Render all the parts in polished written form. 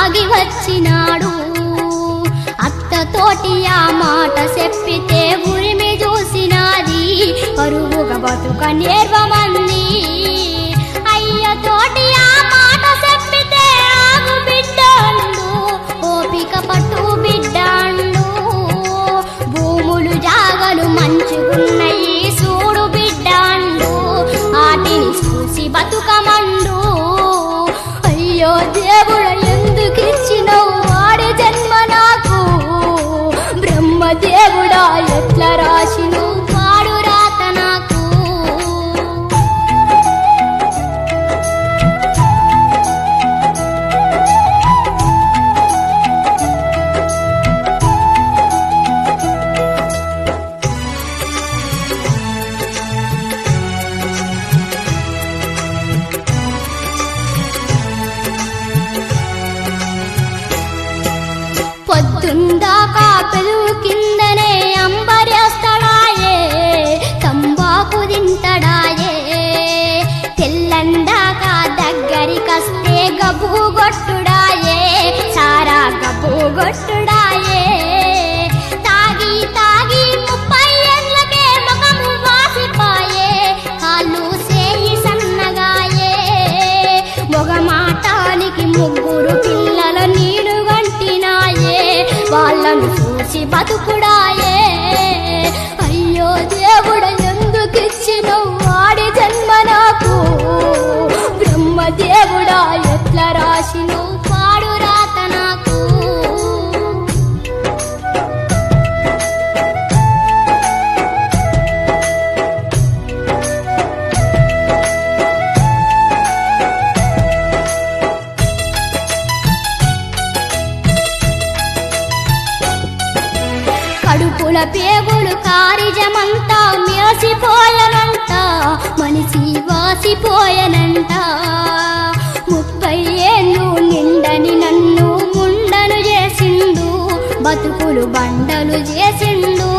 తాగి వచ్చినాడు అత్తతోటి ఆ మాట చెప్పితే ఉరిమి చూసినాది పరువుగా బతుక నేర్వమంది అయ్యతోటి ఆ మాట చెప్పితే ఆగు బిడ్డండు ఓపిక పట్టు బిడ్డండు భూములు జాగలు మంచుకున్నయి చూడు బిడ్డండు ఆటిని చూసి బతుకమండు అయ్యో దేవుడ ఎందుకిచ్చినవు వాడి జన్మ నాకు బ్రహ్మదేవుడా ఎట్లా రాసిను వాడు రాత నాకు పొద్దుందాకా పెరుగు కిందనే అంబరేస్తాడాయే తంబాకు తింటాడాయే తెల్లందాక దగ్గరికస్తే గబ్బు కొట్టుడాయే సారా గబ్బు కొట్టుడాయే తాగి తాగి 30 ఏళ్ళకే ముఖము వాసిపాయే కాళ్ళు సేయి సన్నగాయే మొగమాటానికి 3 పిల్లల నీరు గంటినాయే వాళ్ళను చూసి బతుకుడాయే అయ్యో దేవుడ ఎందుకిచ్చినవు వాడి జన్మ నాకు బ్రహ్మదేవుడా ఎట్లా రాసిను పాడు రాత నాకు కడుపుల పేగులు కారిజమంతా మేసిపోయనంట మనిషి వాసిపోయనంట 30 ఏళ్ళు నిండని నన్ను ముండను చేసిండు బతుకులు బండలు చేసిండు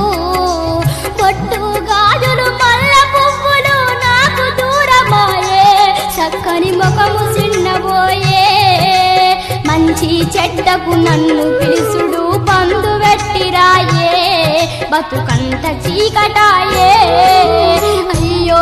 పొట్టు గాజులు మల్ల పువ్వులు నాకు దూరమాయే చక్కని ముఖము చిన్నబోయే మంచి చెడ్డకు నన్ను పిలుసుడు బంధు పెట్టిరాయే బతుకంత చీకటాయే అయ్యో